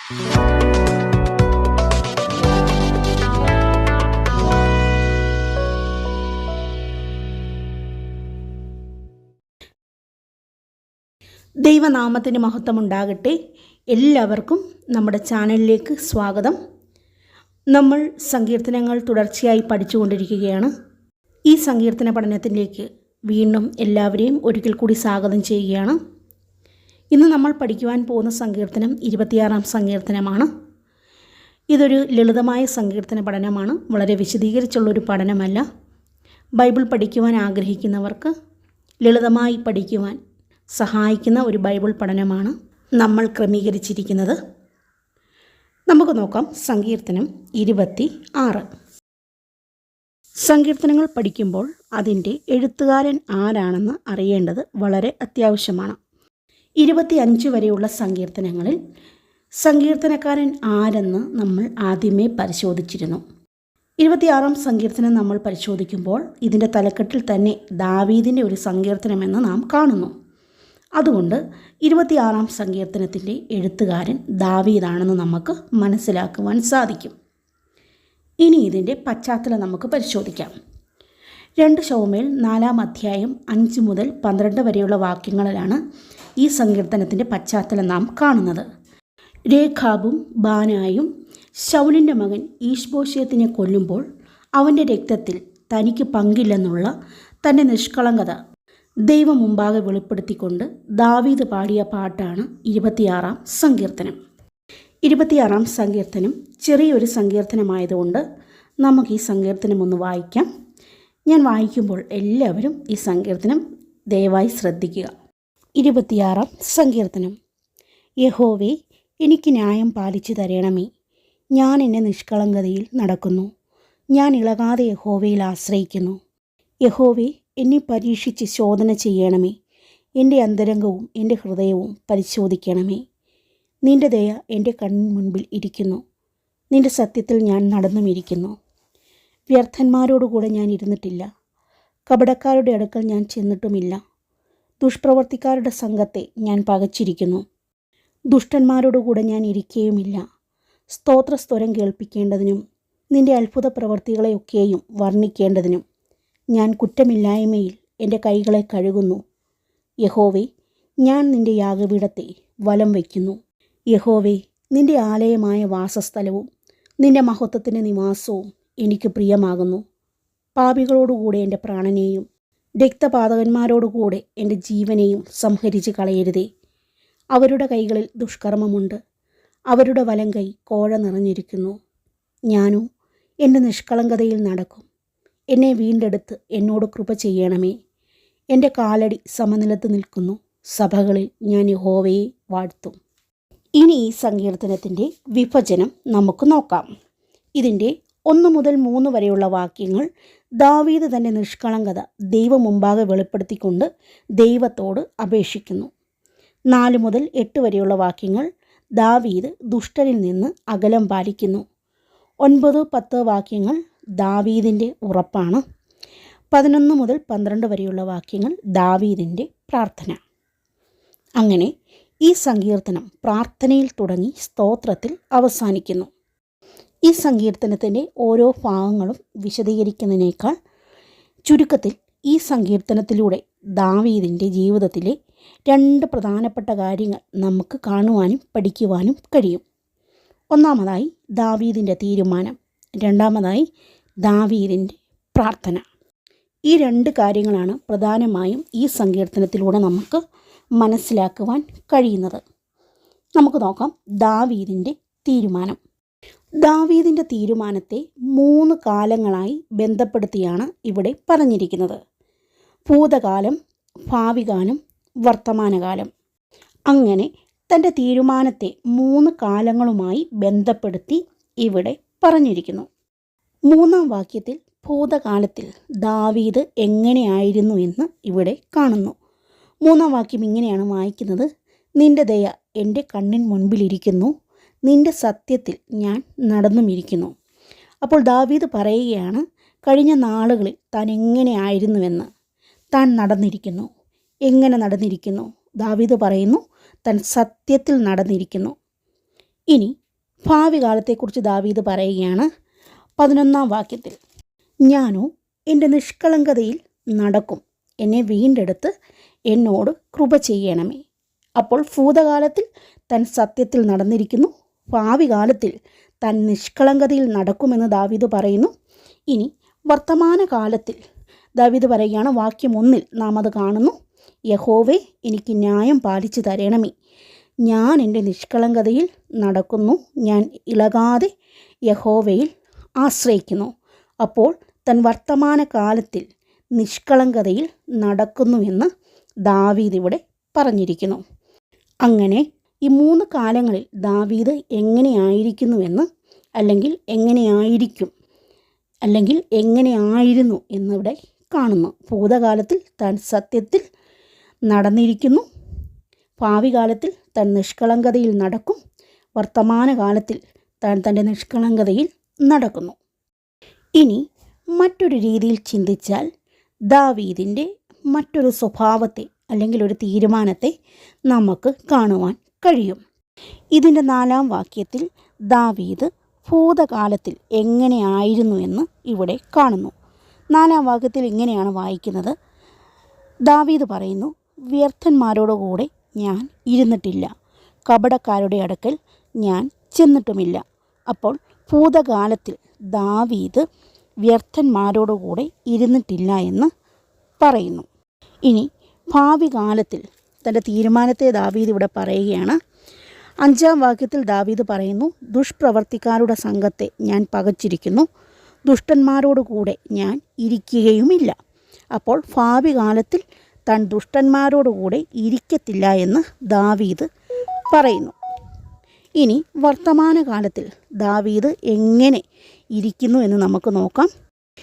ദൈവനാമത്തിന് മഹത്വമുണ്ടാകട്ടെ. എല്ലാവർക്കും നമ്മുടെ ചാനലിലേക്ക് സ്വാഗതം. നമ്മൾ സങ്കീർത്തനങ്ങൾ തുടർച്ചയായി പഠിച്ചുകൊണ്ടിരിക്കുകയാണ്. ഈ സങ്കീർത്തന പഠനത്തിലേക്ക് വീണ്ടും എല്ലാവരെയും ഒരിക്കൽ കൂടി സ്വാഗതം ചെയ്യുകയാണ്. ഇന്ന് നമ്മൾ പഠിക്കുവാൻ പോകുന്ന സങ്കീർത്തനം 26-ാം സങ്കീർത്തനമാണ്. ഇതൊരു ലളിതമായ സങ്കീർത്തന പഠനമാണ്. വളരെ വിശദീകരിച്ചുള്ളൊരു പഠനമല്ല. ബൈബിൾ പഠിക്കുവാൻ ആഗ്രഹിക്കുന്നവർക്ക് ലളിതമായി പഠിക്കുവാൻ സഹായിക്കുന്ന ഒരു ബൈബിൾ പഠനമാണ് നമ്മൾ ക്രമീകരിച്ചിരിക്കുന്നത്. നമുക്ക് നോക്കാം സങ്കീർത്തനം 26. സങ്കീർത്തനങ്ങൾ പഠിക്കുമ്പോൾ അതിൻ്റെ എഴുത്തുകാരൻ ആരാണെന്ന് അറിയേണ്ടത് വളരെ അത്യാവശ്യമാണ്. 25 വരെയുള്ള സങ്കീർത്തനങ്ങളിൽ സങ്കീർത്തനക്കാരൻ ആരെന്ന് നമ്മൾ ആദ്യമേ പരിശോധിച്ചിരുന്നു. 26-ാം സങ്കീർത്തനം നമ്മൾ പരിശോധിക്കുമ്പോൾ ഇതിൻ്റെ തലക്കെട്ടിൽ തന്നെ ദാവീദിൻ്റെ ഒരു സങ്കീർത്തനമെന്ന് നാം കാണുന്നു. അതുകൊണ്ട് 26-ാം സങ്കീർത്തനത്തിൻ്റെ എഴുത്തുകാരൻ ദാവീദാണെന്ന് നമുക്ക് മനസ്സിലാക്കുവാൻ സാധിക്കും. ഇനി ഇതിൻ്റെ പശ്ചാത്തലം നമുക്ക് പരിശോധിക്കാം. 2 ശമൂവേൽ 4-ാം അധ്യായം 5 മുതൽ 12 വരെയുള്ള വാക്യങ്ങളിലാണ് ഈ സങ്കീർത്തനത്തിൻ്റെ പശ്ചാത്തലം നാം കാണുന്നത്. രേഖാബും ബാനായും ശൗലിൻ്റെ മകൻ ഈശ്ബോശേത്തിനെ കൊല്ലുമ്പോൾ അവൻ്റെ രക്തത്തിൽ തനിക്ക് പങ്കില്ലെന്നുള്ള തൻ്റെ നിഷ്കളങ്കത ദൈവം മുമ്പാകെ വെളിപ്പെടുത്തിക്കൊണ്ട് ദാവീദ് പാടിയ പാട്ടാണ് 26-ാം സങ്കീർത്തനം. 26-ാം സങ്കീർത്തനം ചെറിയൊരു സങ്കീർത്തനമായതുകൊണ്ട് നമുക്ക് ഈ സങ്കീർത്തനം ഒന്ന് വായിക്കാം. ഞാൻ വായിക്കുമ്പോൾ എല്ലാവരും ഈ സങ്കീർത്തനം ദയവായി ശ്രദ്ധിക്കുക. 26-ാം സങ്കീർത്തനം. യഹോവേ, എനിക്ക് ന്യായം പാലിച്ചു തരണമേ. ഞാൻ എൻ്റെ നിഷ്കളങ്കതയിൽ നടക്കുന്നു. ഞാൻ ഇളകാതെ യഹോവയിൽ ആശ്രയിക്കുന്നു. യഹോവേ, എന്നെ പരീക്ഷിച്ച് ശോധന ചെയ്യണമേ. എൻ്റെ അന്തരംഗവും എൻ്റെ ഹൃദയവും പരിശോധിക്കണമേ. നിൻ്റെ ദയ എൻ്റെ കണ്ണിന് മുൻപിൽ ഇരിക്കുന്നു. നിൻ്റെ സത്യത്തിൽ ഞാൻ നടന്നുമിരിക്കുന്നു. വ്യർത്ഥന്മാരോടുകൂടെ ഞാൻ ഇരുന്നിട്ടില്ല. കപടക്കാരുടെ അടുക്കൽ ഞാൻ ചെന്നിട്ടുമില്ല. ദുഷ്പ്രവർത്തിക്കാരുടെ സംഘത്തെ ഞാൻ പകച്ചിരിക്കുന്നു. ദുഷ്ടന്മാരോടുകൂടെ ഞാൻ ഇരിക്കുകയുമില്ല. സ്തോത്രസ്വരം കേൾപ്പിക്കേണ്ടതിനും നിൻ്റെ അത്ഭുത പ്രവൃത്തികളെയൊക്കെയും വർണ്ണിക്കേണ്ടതിനും ഞാൻ കുറ്റമില്ലായ്മയിൽ എൻ്റെ കൈകളെ കഴുകുന്നു. യഹോവേ, ഞാൻ നിൻ്റെ യാഗപീഠത്തെ വലം വയ്ക്കുന്നു. യഹോവേ, നിൻ്റെ ആലയമായ വാസസ്ഥലവും നിൻ്റെ മഹത്വത്തിൻ്റെ നിവാസവും എനിക്ക് പ്രിയമാകുന്നു. പാപികളോടുകൂടെ എൻ്റെ പ്രാണനെയും രക്തപാതകന്മാരോടുകൂടെ എൻ്റെ ജീവനെയും സംഹരിച്ച് കളയരുതേ. അവരുടെ കൈകളിൽ ദുഷ്കർമ്മമുണ്ട്. അവരുടെ വലം കൈ കോഴ നിറഞ്ഞിരിക്കുന്നു. ഞാനോ എൻ്റെ നിഷ്കളങ്കതയിൽ നടക്കും. എന്നെ വീണ്ടെടുത്ത് എന്നോട് കൃപ ചെയ്യണമേ. എൻ്റെ കാലടി സമനിലത്ത് നിൽക്കുന്നു. സഭകളിൽ ഞാൻ യഹോവയെ വാഴ്ത്തും. ഇനി ഈ സങ്കീർത്തനത്തിൻ്റെ വിഭജനം നമുക്ക് നോക്കാം. ഇതിൻ്റെ 1 മുതൽ 3 വരെയുള്ള വാക്യങ്ങൾ ദാവീദ് തൻ്റെ നിഷ്കളങ്കത ദൈവം മുമ്പാകെ വെളിപ്പെടുത്തിക്കൊണ്ട് ദൈവത്തോട് അപേക്ഷിക്കുന്നു. 4 മുതൽ 8 വരെയുള്ള വാക്യങ്ങൾ ദാവീദ് ദുഷ്ടരിൽ നിന്ന് അകലം പാലിക്കുന്നു. 9-10 വാക്യങ്ങൾ ദാവീദിൻ്റെ ഉറപ്പാണ്. 11 മുതൽ 12 വരെയുള്ള വാക്യങ്ങൾ ദാവീദിൻ്റെ പ്രാർത്ഥന. അങ്ങനെ ഈ സങ്കീർത്തനം പ്രാർത്ഥനയിൽ തുടങ്ങി സ്തോത്രത്തിൽ അവസാനിക്കുന്നു. ഈ സങ്കീർത്തനത്തിൻ്റെ ഓരോ ഭാഗങ്ങളും വിശദീകരിക്കുന്നതിനേക്കാൾ ചുരുക്കത്തിൽ ഈ സങ്കീർത്തനത്തിലൂടെ ദാവീദിൻ്റെ ജീവിതത്തിലെ 2 പ്രധാനപ്പെട്ട കാര്യങ്ങൾ നമുക്ക് കാണുവാനും പഠിക്കുവാനും കഴിയും. ഒന്നാമതായി ദാവീദിൻ്റെ തീരുമാനം, രണ്ടാമതായി ദാവീദിൻ്റെ പ്രാർത്ഥന. ഈ 2 കാര്യങ്ങളാണ് പ്രധാനമായും ഈ സങ്കീർത്തനത്തിലൂടെ നമുക്ക് മനസ്സിലാക്കുവാൻ കഴിയുന്നത്. നമുക്ക് നോക്കാം ദാവീദിൻ്റെ തീരുമാനം. ദാവീദിൻ്റെ തീരുമാനത്തെ 3 കാലങ്ങളായി ബന്ധപ്പെടുത്തിയാണ് ഇവിടെ പറഞ്ഞിരിക്കുന്നത്. ഭൂതകാലം, ഭാവികാലം, വർത്തമാനകാലം. അങ്ങനെ തൻ്റെ തീരുമാനത്തെ 3 കാലങ്ങളുമായി ബന്ധപ്പെടുത്തി ഇവിടെ പറഞ്ഞിരിക്കുന്നു. 3-ാം വാക്യത്തിൽ ഭൂതകാലത്തിൽ ദാവീദ് എങ്ങനെയായിരുന്നു എന്ന് ഇവിടെ കാണുന്നു. 3-ാം വാക്യം ഇങ്ങനെയാണ് വായിക്കുന്നത്: നിൻ്റെ ദയ എൻ്റെ കണ്ണിൻ മുൻപിലിരിക്കുന്നു. നിൻ്റെ സത്യത്തിൽ ഞാൻ നടന്നുമിരിക്കുന്നു. അപ്പോൾ ദാവീദ് പറയുകയാണ് കഴിഞ്ഞ നാളുകളിൽ താൻ എങ്ങനെയായിരുന്നുവെന്ന്. താൻ നടന്നിരിക്കുന്നു. എങ്ങനെ നടന്നിരിക്കുന്നു? ദാവീദ് പറയുന്നു താൻ സത്യത്തിൽ നടന്നിരിക്കുന്നു. ഇനി ഭാവി കാലത്തെക്കുറിച്ച് ദാവീദ് പറയുകയാണ് 11-ാം വാക്യത്തിൽ. ഞാനോ എൻ്റെ നിഷ്കളങ്കതയിൽ നടക്കും, എന്നെ വീണ്ടെടുത്ത് എന്നോട് കൃപ ചെയ്യണമേ. അപ്പോൾ ഭൂതകാലത്തിൽ താൻ സത്യത്തിൽ നടന്നിരിക്കുന്നു, ഭാവി കാലത്തിൽ താൻ നിഷ്കളങ്കതയിൽ നടക്കുമെന്ന് ദാവീദ് പറയുന്നു. ഇനി വർത്തമാനകാലത്തിൽ ദാവീദ് പറയുകയാണ്, വാക്യം 1 നാം അത് കാണുന്നു. യഹോവേ, എനിക്ക് ന്യായം പാലിച്ചു തരണമേ. ഞാൻ എൻ്റെ നിഷ്കളങ്കതയിൽ നടക്കുന്നു, ഞാൻ ഇളകാതെ യഹോവയിൽ ആശ്രയിക്കുന്നു. അപ്പോൾ താൻ വർത്തമാനകാലത്തിൽ നിഷ്കളങ്കതയിൽ നടക്കുന്നുവെന്ന് ദാവീദ് ഇവിടെ പറഞ്ഞിരിക്കുന്നു. അങ്ങനെ ഈ 3 കാലങ്ങളിൽ ദാവീദ് എങ്ങനെയായിരിക്കുന്നുവെന്ന്, അല്ലെങ്കിൽ എങ്ങനെയായിരിക്കും, അല്ലെങ്കിൽ എങ്ങനെയായിരുന്നു എന്നിവിടെ കാണുന്നു. ഭൂതകാലത്തിൽ താൻ സത്യത്തിൽ നടന്നിരിക്കുന്നു, ഭാവി കാലത്തിൽ താൻ നിഷ്കളങ്കതയിൽ നടക്കും, വർത്തമാനകാലത്തിൽ താൻ തൻ്റെ നിഷ്കളങ്കതയിൽ നടക്കുന്നു. ഇനി മറ്റൊരു രീതിയിൽ ചിന്തിച്ചാൽ ദാവീദിൻ്റെ മറ്റൊരു സ്വഭാവത്തെ അല്ലെങ്കിൽ ഒരു തീരുമാനത്തെ നമുക്ക് കാണുവാൻ കഴിയും. ഇതിൻ്റെ 4-ാം വാക്യത്തിൽ ദാവീദ് ഭൂതകാലത്തിൽ എങ്ങനെയായിരുന്നു എന്ന് ഇവിടെ കാണുന്നു. 4-ാം വാക്യത്തിൽ ഇങ്ങനെയാണ് വായിക്കുന്നത്. ദാവീദ് പറയുന്നു, വ്യർത്ഥന്മാരോടുകൂടെ ഞാൻ ഇരുന്നിട്ടില്ല, കപടക്കാരുടെ അടുക്കൽ ഞാൻ ചെന്നിട്ടുമില്ല. അപ്പോൾ ഭൂതകാലത്തിൽ ദാവീദ് വ്യർത്ഥന്മാരോടുകൂടെ ഇരുന്നിട്ടില്ല എന്ന് പറയുന്നു. ഇനി ഭാവി കാലത്തിൽ തൻ്റെ തീരുമാനത്തെ ദാവീദ് ഇവിടെ പറയുകയാണ്. 5-ാം വാക്യത്തിൽ ദാവീദ് പറയുന്നു, ദുഷ്പ്രവർത്തിക്കാരുടെ സംഘത്തെ ഞാൻ പകച്ചിരിക്കുന്നു, ദുഷ്ടന്മാരോടുകൂടെ ഞാൻ ഇരിക്കുകയുമില്ല. അപ്പോൾ ഭാവി കാലത്തിൽ താൻ ദുഷ്ടന്മാരോടുകൂടെ ഇരിക്കത്തില്ല എന്ന് ദാവീദ് പറയുന്നു. ഇനി വർത്തമാനകാലത്തിൽ ദാവീദ് എങ്ങനെ ഇരിക്കുന്നു എന്ന് നമുക്ക് നോക്കാം.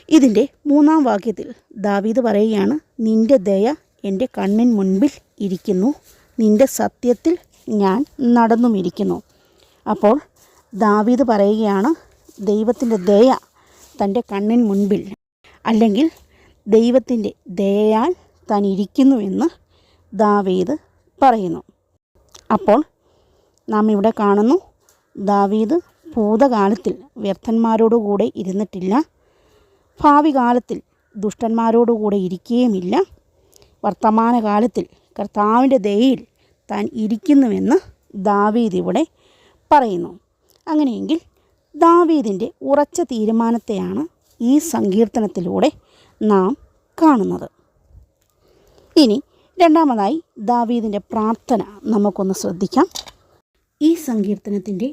ഇതിൻ്റെ 3-ാം വാക്യത്തിൽ ദാവീദ് പറയുകയാണ്, നിൻ്റെ ദയ എൻ്റെ കണ്ണിൻ മുൻപിൽ ഇരിക്കുന്നു, നിൻ്റെ സത്യത്തിൽ ഞാൻ നടന്നുമിരിക്കുന്നു. അപ്പോൾ ദാവീദ് പറയുകയാണ്, ദൈവത്തിൻ്റെ ദയ തൻ്റെ കണ്ണിൻ മുൻപിൽ, അല്ലെങ്കിൽ ദൈവത്തിൻ്റെ ദയയാൽ താൻ ഇരിക്കുന്നുവെന്ന് ദാവീദ് പറയുന്നു. അപ്പോൾ നാം ഇവിടെ കാണുന്നു, ദാവീദ് ഭൂതകാലത്തിൽ വ്യർത്ഥന്മാരോടുകൂടെ ഇരുന്നിട്ടില്ല, ഭാവി കാലത്തിൽ ദുഷ്ടന്മാരോടുകൂടെ ഇരിക്കുകയുമില്ല, വർത്തമാനകാലത്തിൽ കർത്താവിൻ്റെ ദയയിൽ താൻ ഇരിക്കുന്നുവെന്ന് ദാവീദ് ഇവിടെ പറയുന്നു. അങ്ങനെയെങ്കിൽ ദാവീദിൻ്റെ ഉറച്ച തീരുമാനത്തെയാണ് ഈ സങ്കീർത്തനത്തിലൂടെ നാം കാണുന്നത്. ഇനി രണ്ടാമതായി ദാവീദിൻ്റെ പ്രാർത്ഥന നമുക്കൊന്ന് ശ്രദ്ധിക്കാം. ഈ സങ്കീർത്തനത്തിൻ്റെ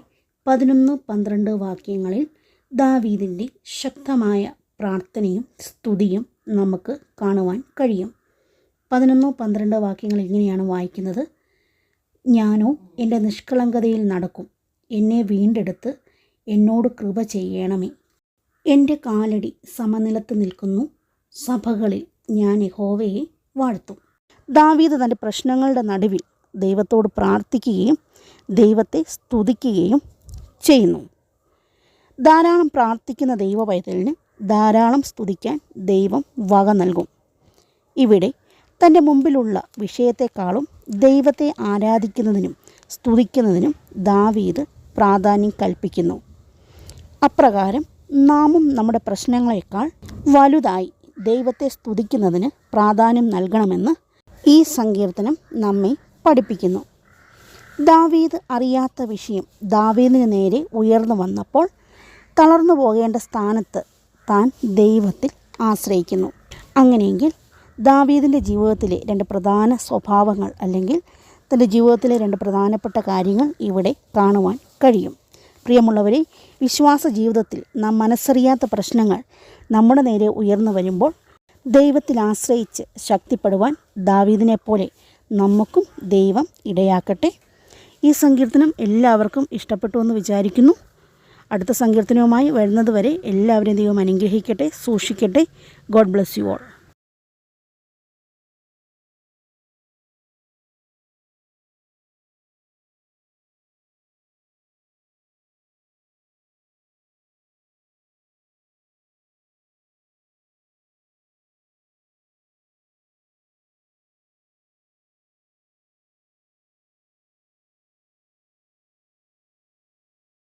11-12 വാക്യങ്ങളിൽ ദാവീദിൻ്റെ ശക്തമായ പ്രാർത്ഥനയും സ്തുതിയും നമുക്ക് കാണുവാൻ കഴിയും. 11-12 വാക്യങ്ങൾ ഇങ്ങനെയാണ് വായിക്കുന്നത്. ഞാനോ എൻ്റെ നിഷ്കളങ്കതയിൽ നടക്കും, എന്നെ വീണ്ടെടുത്ത് എന്നോട് കൃപ ചെയ്യണമേ. എൻ്റെ കാലടി സമനിലത്ത് നിൽക്കുന്നു, സഭകളിൽ ഞാൻ യഹോവയെ വാഴ്ത്തും. ദാവീദ് തൻ്റെ പ്രശ്നങ്ങളുടെ നടുവിൽ ദൈവത്തോട് പ്രാർത്ഥിക്കുകയും ദൈവത്തെ സ്തുതിക്കുകയും ചെയ്യുന്നു. ധാരാളം പ്രാർത്ഥിക്കുന്ന ദൈവ പൈതലിന് ധാരാളം സ്തുതിക്കാൻ ദൈവം വക നൽകും. ഇവിടെ തൻ്റെ മുമ്പിലുള്ള വിഷയത്തെക്കാളും ദൈവത്തെ ആരാധിക്കുന്നതിനും സ്തുതിക്കുന്നതിനും ദാവീദ് പ്രാധാന്യം കൽപ്പിക്കുന്നു. അപ്രകാരം നാമും നമ്മുടെ പ്രശ്നങ്ങളെക്കാൾ വലുതായി ദൈവത്തെ സ്തുതിക്കുന്നതിന് പ്രാധാന്യം നൽകണമെന്ന് ഈ സങ്കീർത്തനം നമ്മെ പഠിപ്പിക്കുന്നു. ദാവീദ് അറിയാത്ത വിഷയം ദാവീദിന് നേരെ ഉയർന്നു വന്നപ്പോൾ തളർന്നു പോകേണ്ട സ്ഥാനത്ത് താൻ ദൈവത്തിൽ ആശ്രയിക്കുന്നു. അങ്ങനെയെങ്കിൽ ദാവീദിൻ്റെ ജീവിതത്തിലെ 2 പ്രധാന സ്വഭാവങ്ങൾ, അല്ലെങ്കിൽ തൻ്റെ ജീവിതത്തിലെ 2 പ്രധാനപ്പെട്ട കാര്യങ്ങൾ ഇവിടെ കാണുവാൻ കഴിയും. പ്രിയമുള്ളവരെ, വിശ്വാസ ജീവിതത്തിൽ നാം മനസ്സറിയാത്ത പ്രശ്നങ്ങൾ നമ്മുടെ നേരെ ഉയർന്നു വരുമ്പോൾ ദൈവത്തിൽ ആശ്രയിച്ച് ശക്തിപ്പെടുവാൻ ദാവീദിനെ പോലെ നമുക്കും ദൈവം ഇടയാക്കട്ടെ. ഈ സങ്കീർത്തനം എല്ലാവർക്കും ഇഷ്ടപ്പെട്ടു എന്ന് വിചാരിക്കുന്നു. അടുത്ത സങ്കീർത്തനവുമായി വരുന്നത് വരെ എല്ലാവരെയും ദൈവം അനുഗ്രഹിക്കട്ടെ, സൂക്ഷിക്കട്ടെ. God bless you all.